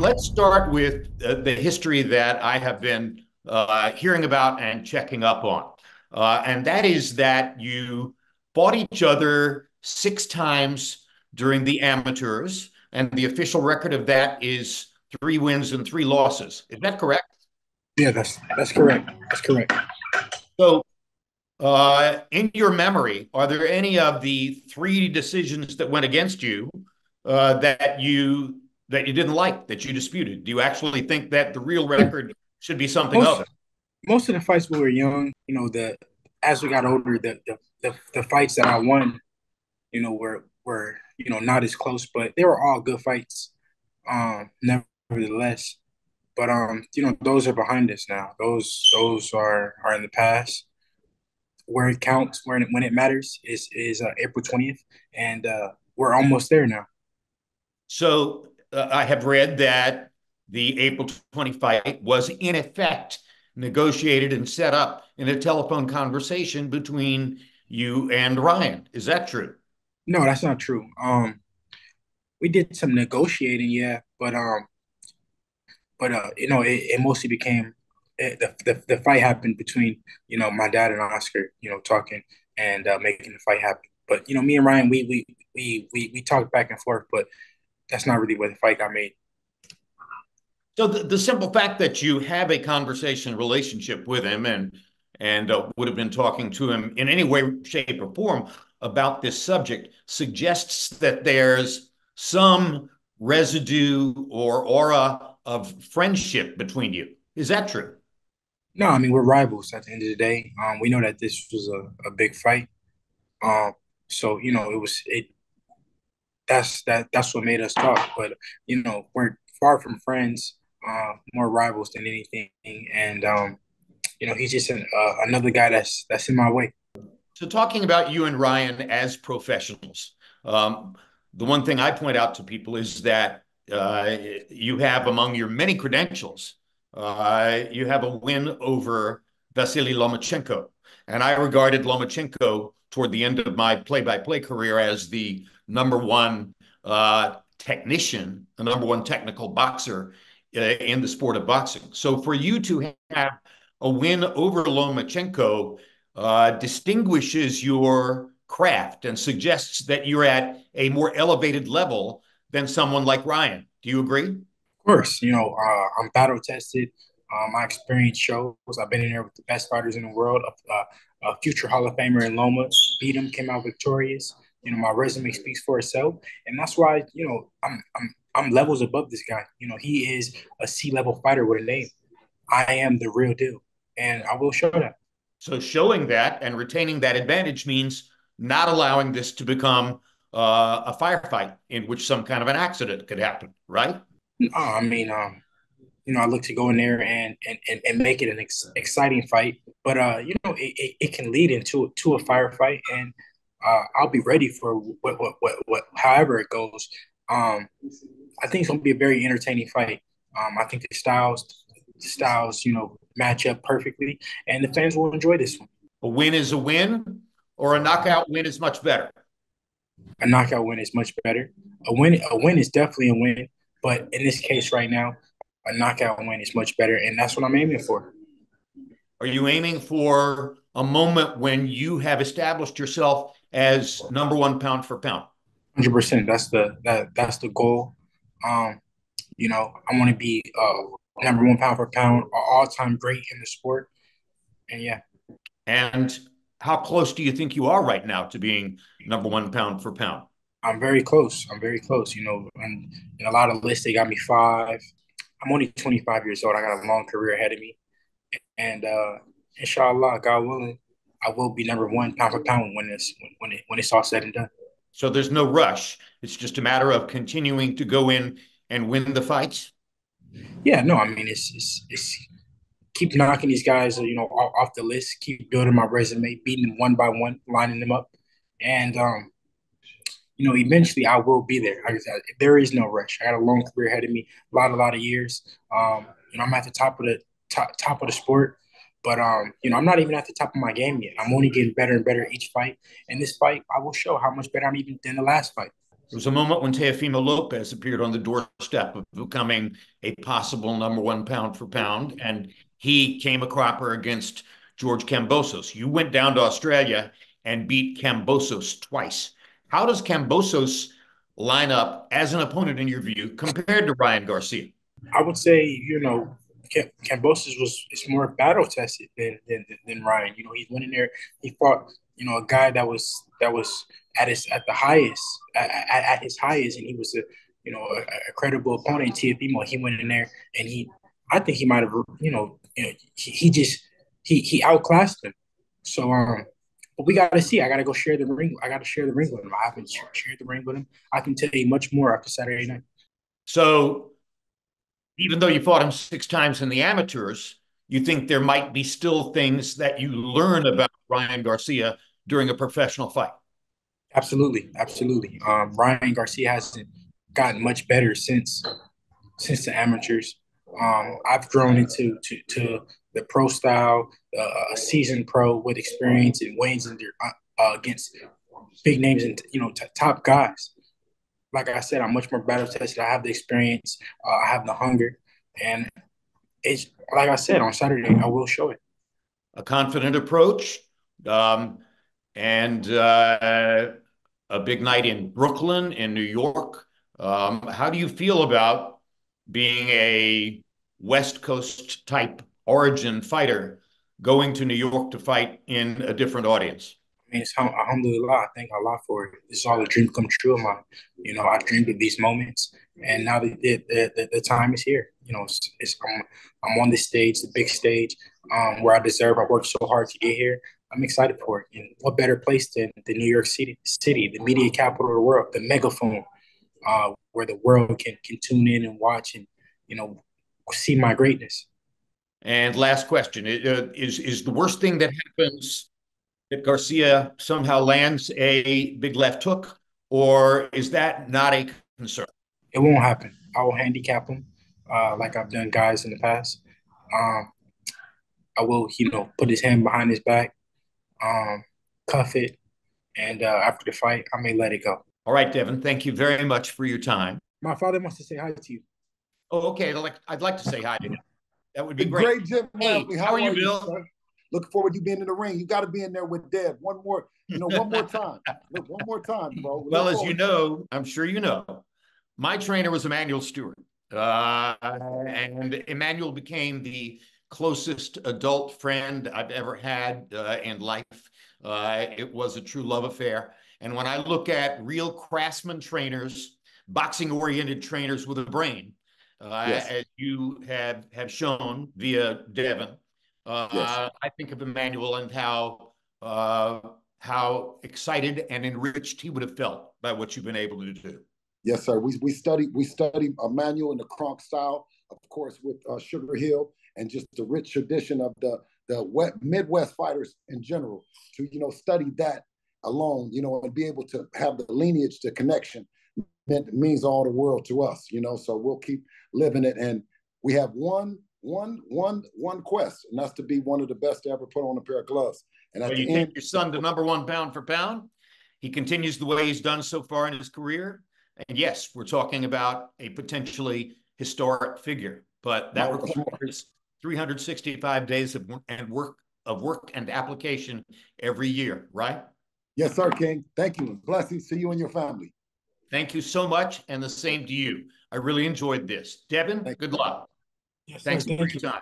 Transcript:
let's start with the history that I have been hearing about and checking up on. And that is that you fought each other 6 times during the amateurs, and the official record of that is 3 wins and 3 losses. Is that correct? Yeah, that's correct. That's correct. So, in your memory, are there any of the three decisions that went against you that you didn't like, that you disputed? Do you actually think that the real record should be something Most other? most of the fights when we were young, the as we got older, the fights that I won, were not as close, but they were all good fights. Nevertheless, but those are behind us now. Those are in the past. Where it counts, when it matters, is April 20th, and we're almost there now. So, I have read that the April 20 fight was in effect negotiated and set up in a telephone conversation between you and Ryan. Is that true? No, that's not true. We did some negotiating, yeah, but it mostly became the fight happened between my dad and Oscar, talking and making the fight happen. But me and Ryan, we talked back and forth, but that's not really where the fight got made. So the simple fact that you have a conversation relationship with him and would have been talking to him in any way, shape, or form about this subject suggests that there's some residue or aura of friendship between you. Is that true? No, I mean we're rivals at the end of the day. We know that this was a big fight. Um, so it was it that's what made us talk. But we're far from friends, more rivals than anything. And he's just another guy that's in my way. So, talking about you and Ryan as professionals, um, the one thing I point out to people is that you have, among your many credentials, you have a win over Vasily Lomachenko. And I regarded Lomachenko toward the end of my play-by-play career as the number one technician, the number one technical boxer in the sport of boxing. So, for you to have a win over Lomachenko distinguishes your craft and suggests that you're at a more elevated level than someone like Ryan. Do you agree? Of course, I'm battle tested. My experience shows I've been in there with the best fighters in the world. A future Hall of Famer in Loma beat him, came out victorious. My resume speaks for itself, and that's why I'm levels above this guy. He is a C-level fighter with a name. I am the real deal, and I will show that. So showing that and retaining that advantage means not allowing this to become a firefight in which some kind of an accident could happen, right? I mean, I look to go in there and make it an exciting fight. But it can lead into a firefight, and I'll be ready for however it goes. Um, I think it's gonna be a very entertaining fight. I think the styles match up perfectly, and the fans will enjoy this one. A win is a win, or a knockout win is much better. A knockout win is much better. A win is definitely a win, but in this case right now, a knockout win is much better, and that's what I'm aiming for. Are you aiming for a moment when you have established yourself as number one pound for pound? 100%. That's the goal. Um, I want to be number one pound for pound, all time great in the sport. And yeah, And how close do you think you are right now to being number one pound for pound? I'm very close. I'm very close. And in a lot of lists they got me five. I'm only 25 years old. I got a long career ahead of me, and inshallah, God willing, I will be number one pound for pound when it's all said and done. So there's no rush. It's just a matter of continuing to go in and win the fights. Yeah, no, I mean it's keep knocking these guys, off the list, keep building my resume, beating them one by one, lining them up, and eventually I will be there. Like I said, there is no rush. I got a long career ahead of me, a lot of years. I'm at the top of the sport, but I'm not even at the top of my game yet. I'm only getting better and better each fight. And this fight, I will show how much better I'm even than the last fight. There was a moment when Teofimo Lopez appeared on the doorstep of becoming a possible #1 pound for pound, and he came a cropper against George Kambosos. You went down to Australia and beat Kambosos twice. How does Kambosos line up as an opponent in your view compared to Ryan Garcia? I would say, Cambosis is more battle tested than Ryan. He went in there, he fought, a guy that was at the highest at his highest, and he was a credible opponent. TFimo, he went in there and I think he might have, he outclassed him. So but we got to see. I got to go share the ring. I got to share the ring with him. I haven't shared the ring with him. I can tell you much more after Saturday night. So even though you fought him 6 times in the amateurs, you think there might be still things that you learn about Ryan Garcia during a professional fight? Absolutely, absolutely. Ryan Garcia hasn't gotten much better since the amateurs. I've grown into to the pro style, a seasoned pro with experience and wins against big names and top guys. Like I said, I'm much more battle tested. I have the experience, I have the hunger, and it's like I said on Saturday, I will show it. A confident approach, um, and a big night in Brooklyn, in New York. How do you feel about being a West Coast type origin fighter going to New York to fight in a different audience? I mean, it's alhamdulillah. I thank Allah for it. It's all a dream come true of mine. I dreamed of these moments, and now the time is here. I'm on this stage, the big stage, where I deserve. I worked so hard to get here. I'm excited for it. And what better place than the New York City, the media capital of the world, the megaphone, where the world can tune in and watch and see my greatness. And last question: is the worst thing that happens that Garcia somehow lands a big left hook, or is that not a concern? It won't happen. I will handicap him, like I've done guys in the past. Um, I will, put his hand behind his back, cuff it, and after the fight, I may let it go. All right, Devin, thank you very much for your time. My father wants to say hi to you. Oh, okay. I'd like to say hi to him. That would be The great. great Jim Lampley. How are you, Bill? Sir? Looking forward to being in the ring. You got to be in there with Dev. One more time. Look, one more time, bro. Well, as you know, I'm sure you know, my trainer was Emmanuel Stewart. And Emmanuel became the closest adult friend I've ever had in life. It was a true love affair. And when I look at real craftsman trainers, boxing-oriented trainers with a brain, yes, as you have shown via Devin, yes, I think of Emmanuel and how excited and enriched he would have felt by what you've been able to do. Yes, sir. We studied Emmanuel in the Kronk style, of course, with Sugar Hill, and just the rich tradition of the Midwest fighters in general. To study that alone, and be able to have the lineage, the connection, means all the world to us. So we'll keep living it, and we have one quest, and that's to be one of the best to ever put on a pair of gloves. And at the end, take your son to #1 pound for pound. He continues the way he's done so far in his career. And yes, we're talking about a potentially historic figure, but that requires 365 days of work and application every year, right? Yes, sir, King. Thank you. Blessings to you and your family. Thank you so much, and the same to you. I really enjoyed this. Devin, good luck. Yes, Thanks sir. for your time.